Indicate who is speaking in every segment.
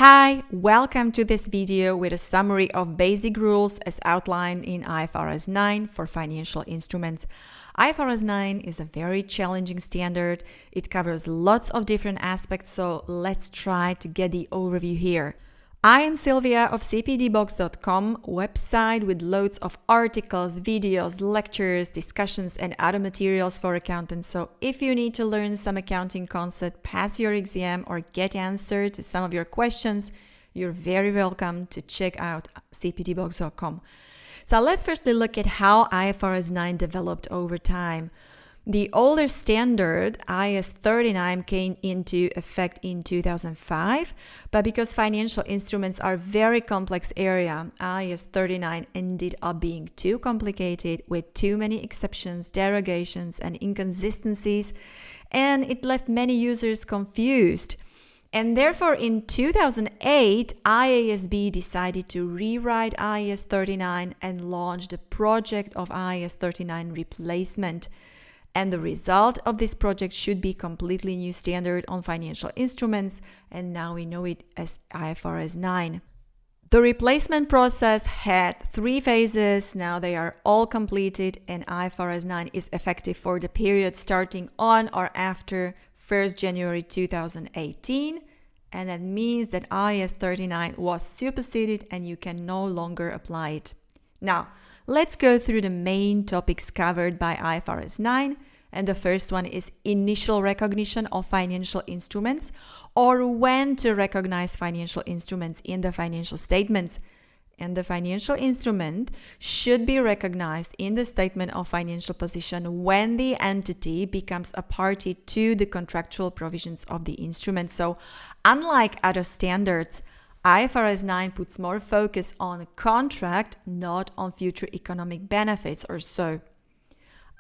Speaker 1: Hi, welcome to this video with a summary of basic rules as outlined in IFRS 9 for financial instruments. IFRS 9 is a very challenging standard. It covers lots of different aspects, so let's try to get the overview here. I am Sylvia of cpdbox.com, website with loads of articles, videos, lectures, discussions and other materials for accountants. So if you need to learn some accounting concept, pass your exam or get answer to some of your questions, you're very welcome to check out cpdbox.com. So let's firstly look at how IFRS 9 developed over time. The older standard, IAS 39, came into effect in 2005, but because financial instruments are a very complex area, IAS 39 ended up being too complicated with too many exceptions, derogations, and inconsistencies, and it left many users confused. And therefore, in 2008, IASB decided to rewrite IAS 39 and launch the project of IAS 39 replacement. And the result of this project should be completely new standard on financial instruments, and now we know it as IFRS 9. The replacement process had 3 phases. Now they are all completed, and IFRS 9 is effective for the period starting on or after 1st January 2018. And that means that IAS 39 was superseded and you can no longer apply it. Now, let's go through the main topics covered by IFRS 9. And the first one is initial recognition of financial instruments, or when to recognize financial instruments in the financial statements. And the financial instrument should be recognized in the statement of financial position when the entity becomes a party to the contractual provisions of the instrument. So unlike other standards, IFRS 9 puts more focus on contract, not on future economic benefits or so.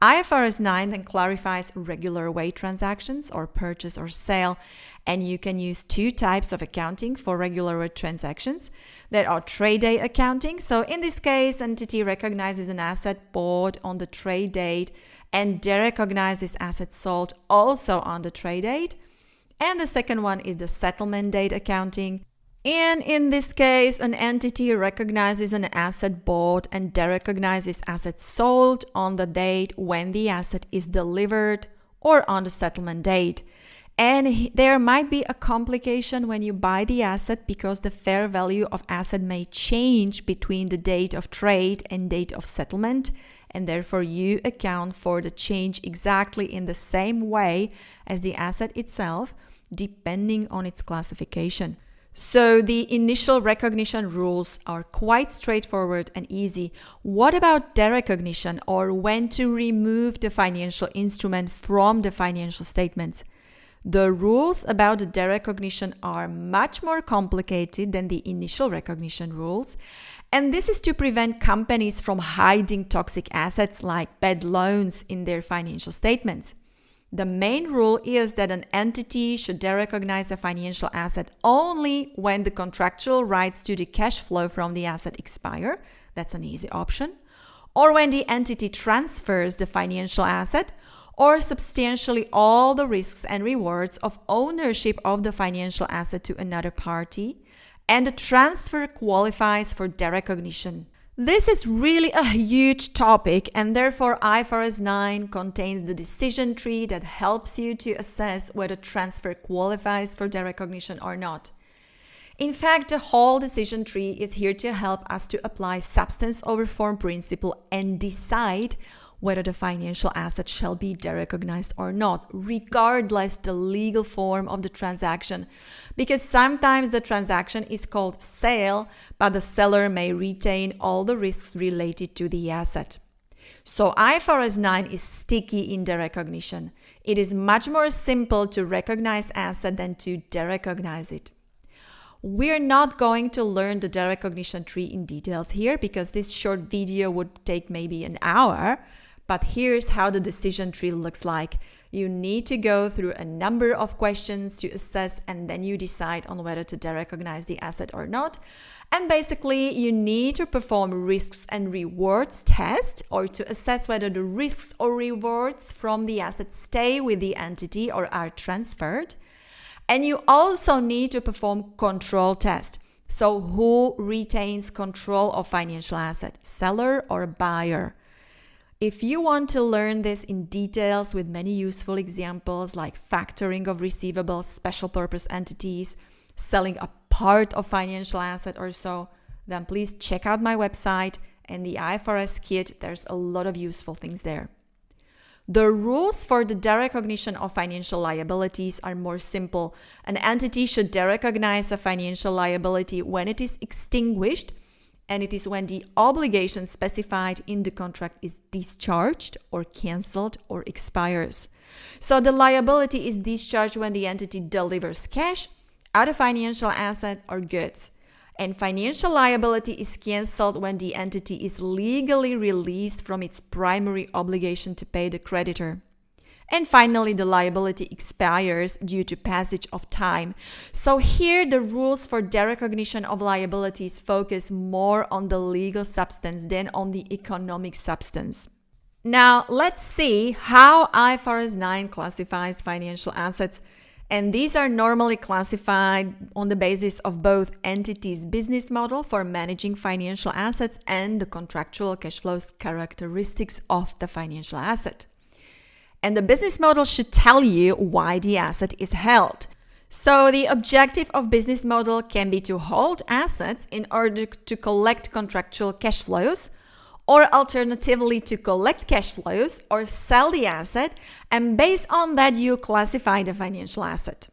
Speaker 1: IFRS 9 then clarifies regular way transactions or purchase or sale, and you can use 2 types of accounting for regular way transactions. There are trade day accounting. So in this case, entity recognizes an asset bought on the trade date and derecognizes assets sold also on the trade date. And the second one is the settlement date accounting. And in this case, an entity recognizes an asset bought and derecognizes assets sold on the date when the asset is delivered or on the settlement date. And there might be a complication when you buy the asset because the fair value of asset may change between the date of trade and date of settlement, and therefore you account for the change exactly in the same way as the asset itself, depending on its classification. So the initial recognition rules are quite straightforward and easy. What about derecognition, or when to remove the financial instrument from the financial statements? The rules about the derecognition are much more complicated than the initial recognition rules, and this is to prevent companies from hiding toxic assets like bad loans in their financial statements. The main rule is that an entity should derecognize a financial asset only when the contractual rights to the cash flow from the asset expire. That's an easy option. Or when the entity transfers the financial asset, or substantially all the risks and rewards of ownership of the financial asset to another party, and the transfer qualifies for derecognition. This is really a huge topic, and therefore IFRS 9 contains the decision tree that helps you to assess whether transfer qualifies for derecognition or not. In fact, the whole decision tree is here to help us to apply substance over form principle and decide whether the financial asset shall be derecognized or not, regardless the legal form of the transaction. Because sometimes the transaction is called sale, but the seller may retain all the risks related to the asset. So IFRS 9 is sticky in derecognition. It is much more simple to recognize asset than to derecognize it. We're not going to learn the derecognition tree in details here because this short video would take maybe an hour. But here's how the decision tree looks like. You need to go through a number of questions to assess, and then you decide on whether to derecognize the asset or not. And basically, you need to perform risks and rewards test, or to assess whether the risks or rewards from the asset stay with the entity or are transferred. And you also need to perform control test. So who retains control of financial asset, seller or buyer? If you want to learn this in details with many useful examples like factoring of receivables, special purpose entities, selling a part of financial asset or so, then please check out my website and the IFRS kit. There's a lot of useful things there. The rules for the derecognition of financial liabilities are more simple. An entity should derecognize a financial liability when it is extinguished, and it is when the obligation specified in the contract is discharged or cancelled or expires. So the liability is discharged when the entity delivers cash, other financial assets or goods. And financial liability is cancelled when the entity is legally released from its primary obligation to pay the creditor. And finally, the liability expires due to passage of time. So here the rules for derecognition of liabilities focus more on the legal substance than on the economic substance. Now let's see how IFRS 9 classifies financial assets. And these are normally classified on the basis of both entities' business model for managing financial assets and the contractual cash flows characteristics of the financial asset. And the business model should tell you why the asset is held. So the objective of business model can be to hold assets in order to collect contractual cash flows, or alternatively to collect cash flows or sell the asset, and based on that you classify the financial asset.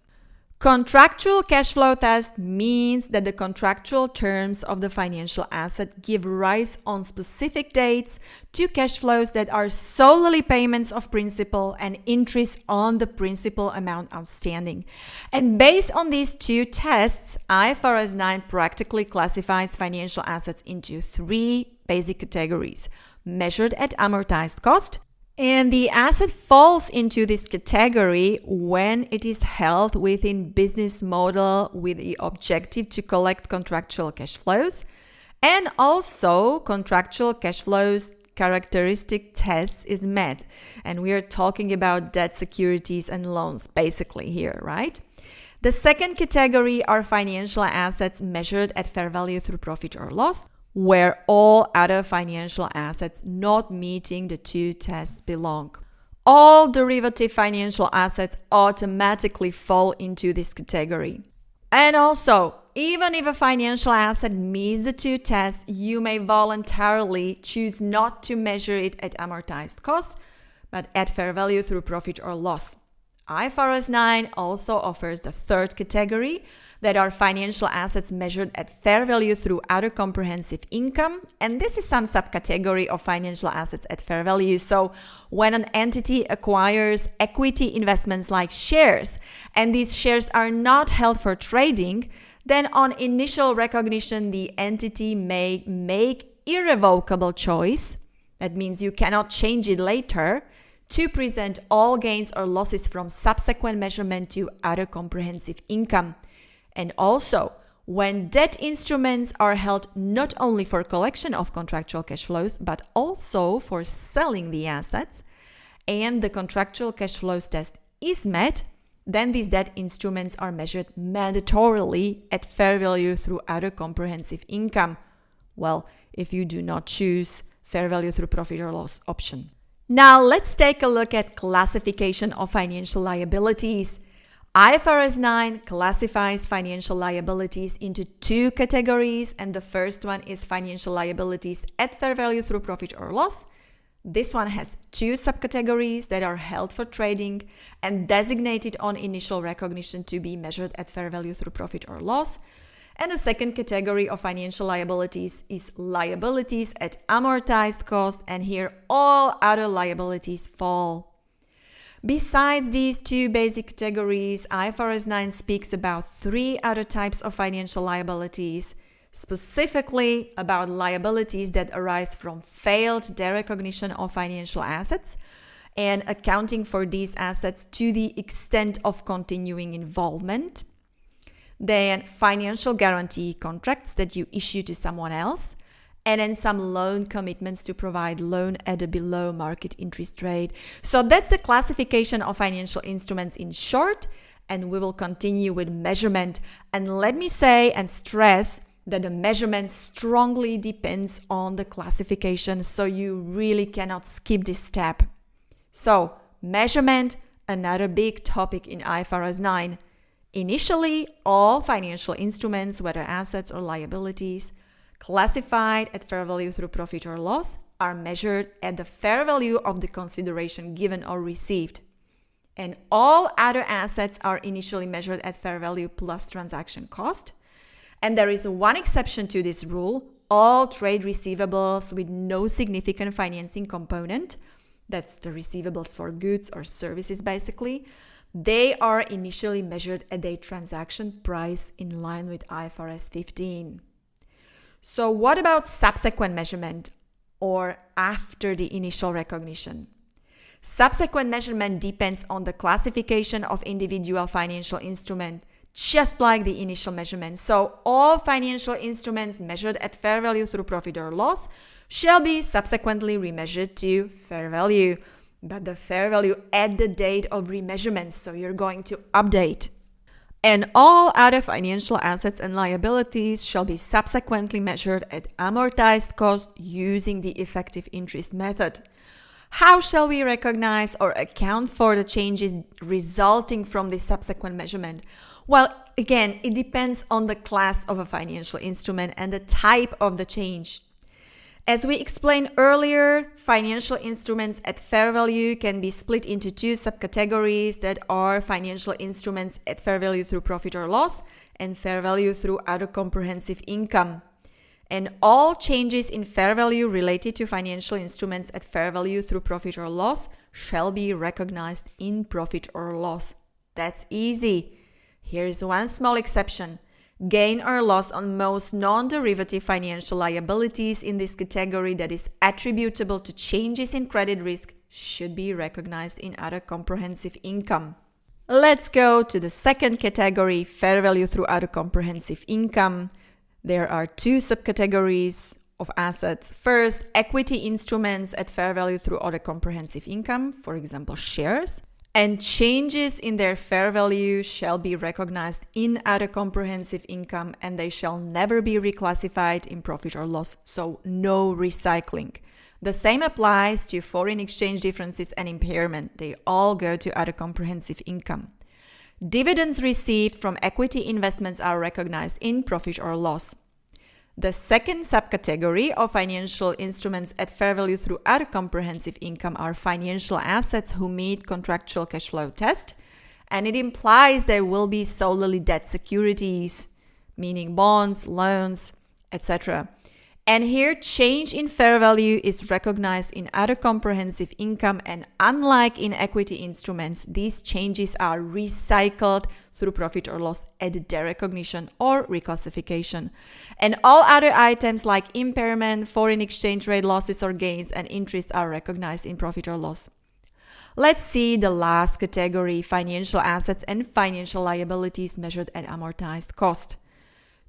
Speaker 1: Contractual cash flow test means that the contractual terms of the financial asset give rise on specific dates to cash flows that are solely payments of principal and interest on the principal amount outstanding. And based on these two tests, IFRS 9 practically classifies financial assets into three basic categories: measured at amortized cost, and the asset falls into this category when it is held within business model with the objective to collect contractual cash flows, and also contractual cash flows characteristic tests is met. And we are talking about debt securities and loans basically here, right? The second category are financial assets measured at fair value through profit or loss, where all other financial assets not meeting the two tests belong. All derivative financial assets automatically fall into this category. And also, even if a financial asset meets the two tests, you may voluntarily choose not to measure it at amortized cost, but at fair value through profit or loss. IFRS 9 also offers the third category, that are financial assets measured at fair value through other comprehensive income. And this is some subcategory of financial assets at fair value. So when an entity acquires equity investments like shares, and these shares are not held for trading, then on initial recognition, the entity may make irrevocable choice. That means you cannot change it later, to present all gains or losses from subsequent measurement to other comprehensive income. And also, when debt instruments are held not only for collection of contractual cash flows, but also for selling the assets, and the contractual cash flows test is met, then these debt instruments are measured mandatorily at fair value through other comprehensive income. Well, if you do not choose fair value through profit or loss option. Now let's take a look at classification of financial liabilities. IFRS 9 classifies financial liabilities into two categories, and the first one is financial liabilities at fair value through profit or loss. This one has two subcategories that are held for trading and designated on initial recognition to be measured at fair value through profit or loss. And the second category of financial liabilities is liabilities at amortized cost, and here all other liabilities fall. Besides these two basic categories, IFRS 9 speaks about three other types of financial liabilities, specifically about liabilities that arise from failed derecognition of financial assets and accounting for these assets to the extent of continuing involvement. Then financial guarantee contracts that you issue to someone else, and then some loan commitments to provide loan at a below market interest rate. So that's the classification of financial instruments in short. and we will continue with measurement. And let me say and stress that the measurement strongly depends on the classification, so you really cannot skip this step. So, measurement, another big topic in IFRS 9. Initially, all financial instruments, whether assets or liabilities, classified at fair value through profit or loss, are measured at the fair value of the consideration given or received. And all other assets are initially measured at fair value plus transaction cost. And there is one exception to this rule: all trade receivables with no significant financing component, that's the receivables for goods or services basically, they are initially measured at a transaction price in line with IFRS 15. So what about subsequent measurement or after the initial recognition? Subsequent measurement depends on the classification of individual financial instrument, just like the initial measurement. So all financial instruments measured at fair value through profit or loss shall be subsequently remeasured to fair value, but the fair value at the date of remeasurement, so you're going to update. And all other financial assets and liabilities shall be subsequently measured at amortized cost using the effective interest method. How shall we recognize or account for the changes resulting from this subsequent measurement? Well, again, it depends on the class of a financial instrument and the type of the change. As we explained earlier, financial instruments at fair value can be split into two subcategories that are financial instruments at fair value through profit or loss and fair value through other comprehensive income. And all changes in fair value related to financial instruments at fair value through profit or loss shall be recognized in profit or loss. That's easy. Here's one small exception. Gain or loss on most non-derivative financial liabilities in this category that is attributable to changes in credit risk should be recognized in other comprehensive income. Let's go to the second category, fair value through other comprehensive income. There are two subcategories of assets. First, equity instruments at fair value through other comprehensive income, for example, shares. And changes in their fair value shall be recognized in other comprehensive income, and they shall never be reclassified in profit or loss, so no recycling. The same applies to foreign exchange differences and impairment. They all go to other comprehensive income. Dividends received from equity investments are recognized in profit or loss. The second subcategory of financial instruments at fair value through other comprehensive income are financial assets who meet contractual cash flow test, and it implies there will be solely debt securities, meaning bonds, loans, etc. And here, change in fair value is recognized in other comprehensive income, and unlike in equity instruments, these changes are recycled through profit or loss at derecognition or reclassification. And all other items like impairment, foreign exchange rate losses or gains, and interest are recognized in profit or loss. Let's see the last category, financial assets and financial liabilities measured at amortized cost.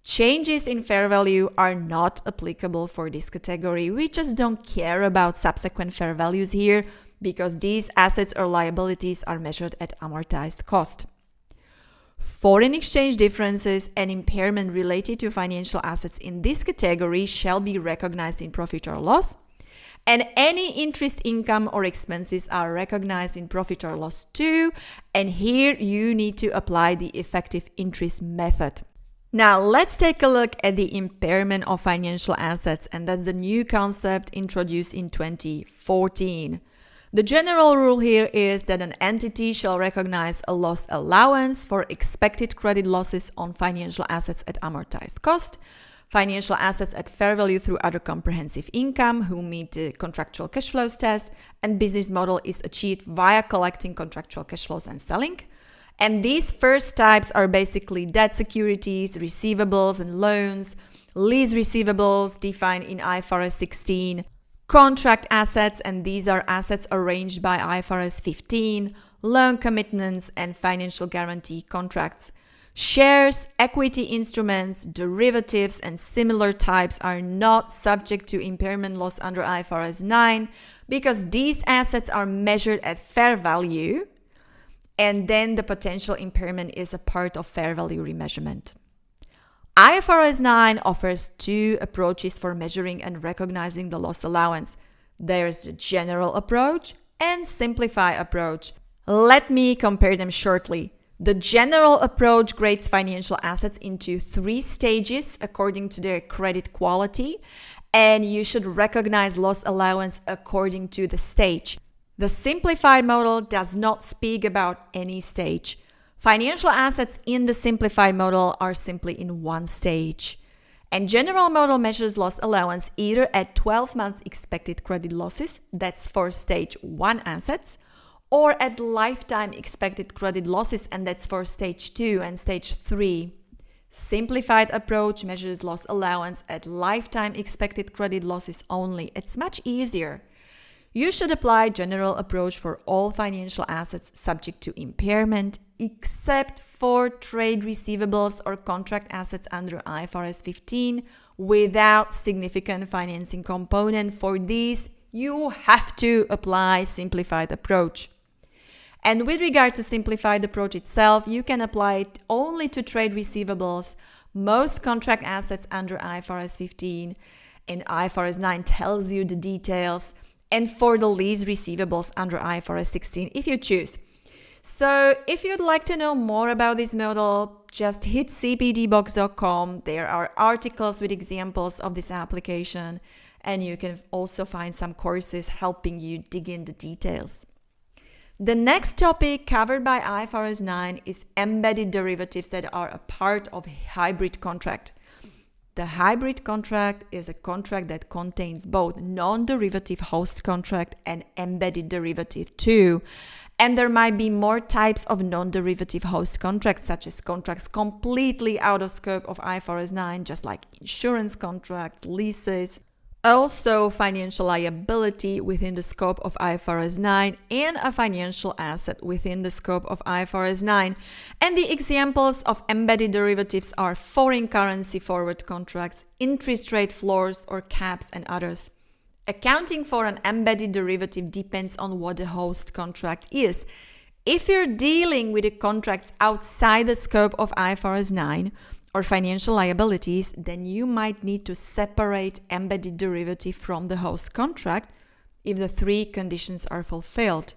Speaker 1: Changes in fair value are not applicable for this category. We just don't care about subsequent fair values here because these assets or liabilities are measured at amortized cost. Foreign exchange differences and impairment related to financial assets in this category shall be recognized in profit or loss, and any interest income or expenses are recognized in profit or loss too, and here you need to apply the effective interest method. Now let's take a look at the impairment of financial assets, and that's the new concept introduced in 2014. The general rule here is that an entity shall recognize a loss allowance for expected credit losses on financial assets at amortized cost, financial assets at fair value through other comprehensive income who meet the contractual cash flows test, and business model is achieved via collecting contractual cash flows and selling. And these first types are basically debt securities, receivables and loans, lease receivables defined in IFRS 16, contract assets, and these are assets arranged by IFRS 15, loan commitments, and financial guarantee contracts. Shares, equity instruments, derivatives, and similar types are not subject to impairment loss under IFRS 9 because these assets are measured at fair value, and then the potential impairment is a part of fair value remeasurement. IFRS 9 offers two approaches for measuring and recognizing the loss allowance. There's the general approach and simplify approach. Let me compare them shortly. The general approach grades financial assets into 3 stages according to their credit quality, and you should recognize loss allowance according to the stage. The simplified model does not speak about any stage. Financial assets in the simplified model are simply in one stage. And general model measures loss allowance either at 12 months expected credit losses, that's for stage 1 assets, or at lifetime expected credit losses, and that's for stage 2 and stage 3. Simplified approach measures loss allowance at lifetime expected credit losses only. It's much easier. You should apply general approach for all financial assets subject to impairment, except for trade receivables or contract assets under IFRS 15 without significant financing component. For these, you have to apply simplified approach. And with regard to simplified approach itself, you can apply it only to trade receivables, most contract assets under IFRS 15, and IFRS 9 tells you the details, and for the lease receivables under IFRS 16 if you choose. So if you'd like to know more about this model, just hit cpdbox.com. There are articles with examples of this application, and you can also find some courses helping you dig in the details. The next topic covered by IFRS 9 is embedded derivatives that are a part of a hybrid contract. The hybrid contract is a contract that contains both non-derivative host contract and embedded derivative too. And there might be more types of non-derivative host contracts, such as contracts completely out of scope of IFRS 9, just like insurance contracts, leases. Also, financial liability within the scope of IFRS 9 and a financial asset within the scope of IFRS 9. And the examples of embedded derivatives are foreign currency forward contracts, interest rate floors or caps, and others. Accounting for an embedded derivative depends on what the host contract is. If you're dealing with the contracts outside the scope of IFRS 9, or financial liabilities, then you might need to separate embedded derivative from the host contract if the 3 conditions are fulfilled.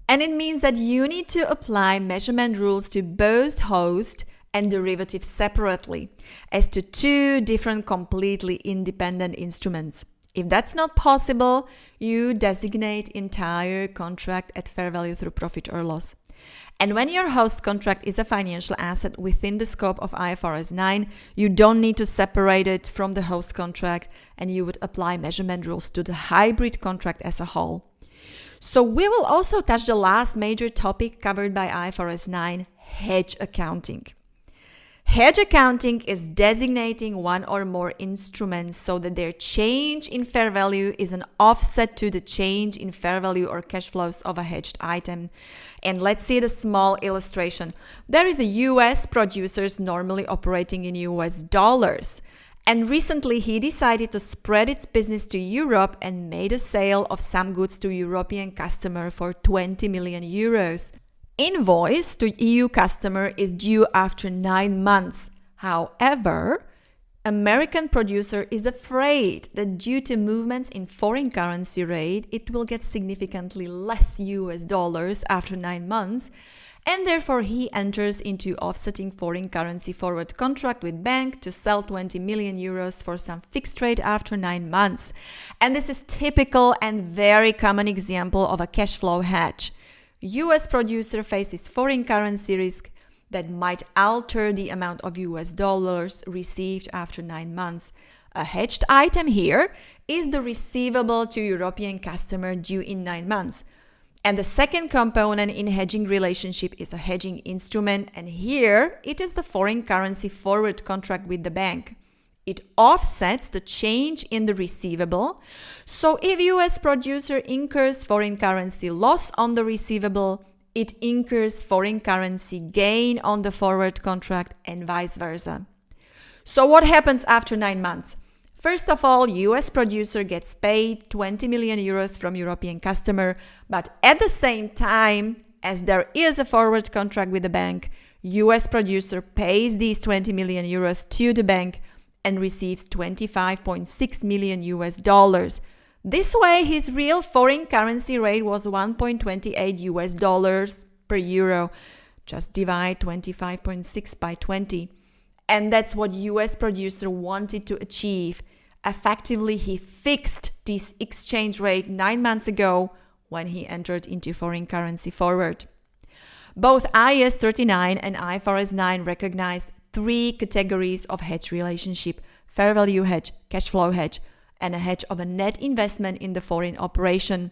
Speaker 1: And it means that you need to apply measurement rules to both host and derivative separately, as to 2 different completely independent instruments. If that's not possible, you designate entire contract at fair value through profit or loss. And when your host contract is a financial asset within the scope of IFRS 9, you don't need to separate it from the host contract, and you would apply measurement rules to the hybrid contract as a whole. So we will also touch the last major topic covered by IFRS 9, hedge accounting. Hedge accounting is designating one or more instruments so that their change in fair value is an offset to the change in fair value or cash flows of a hedged item. And let's see the small illustration. There is a US producer normally operating in US dollars. And recently he decided to spread its business to Europe and made a sale of some goods to European customer for 20 million euros. Invoice to EU customer is due after 9 months. However, American producer is afraid that due to movements in foreign currency rate, it will get significantly less US dollars after 9 months, and therefore he enters into offsetting foreign currency forward contract with bank to sell 20 million euros for some fixed rate after 9 months. And this is typical and very common example of a cash flow hedge. US producer faces foreign currency risk that might alter the amount of US dollars received after 9 months. A hedged item here is the receivable to European customer due in 9 months. And the second component in hedging relationship is a hedging instrument, and here it is the foreign currency forward contract with the bank. It offsets the change in the receivable. So if US producer incurs foreign currency loss on the receivable, it incurs foreign currency gain on the forward contract and vice versa. So what happens after 9 months? First of all, US producer gets paid 20 million euros from European customer, but at the same time, as there is a forward contract with the bank, US producer pays these 20 million euros to the bank and receives 25.6 million US dollars. This way, his real foreign currency rate was 1.28 US dollars per euro. Just divide 25.6 by 20. And that's what US producer wanted to achieve. Effectively, he fixed this exchange rate 9 months ago when he entered into foreign currency forward. Both IAS 39 and IFRS 9 recognize 3 categories of hedge relationship: fair value hedge, cash flow hedge, and a hedge of a net investment in the foreign operation.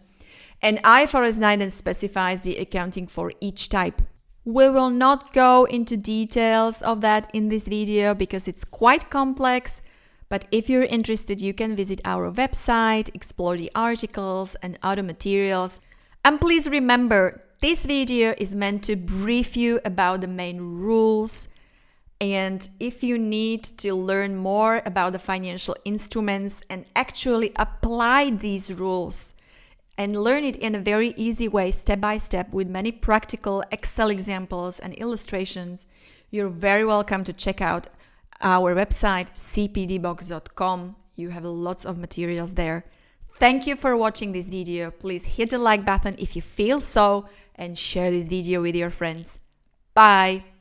Speaker 1: And IFRS 9 then specifies the accounting for each type. We will not go into details of that in this video because it's quite complex, but if you're interested, you can visit our website, explore the articles and other materials. And please remember, this video is meant to brief you about the main rules. And if you need to learn more about the financial instruments and actually apply these rules and learn it in a very easy way, step by step, with many practical Excel examples and illustrations, you're very welcome to check out our website, cpdbox.com. You have lots of materials there. Thank you for watching this video. Please hit the like button if you feel so and share this video with your friends. Bye!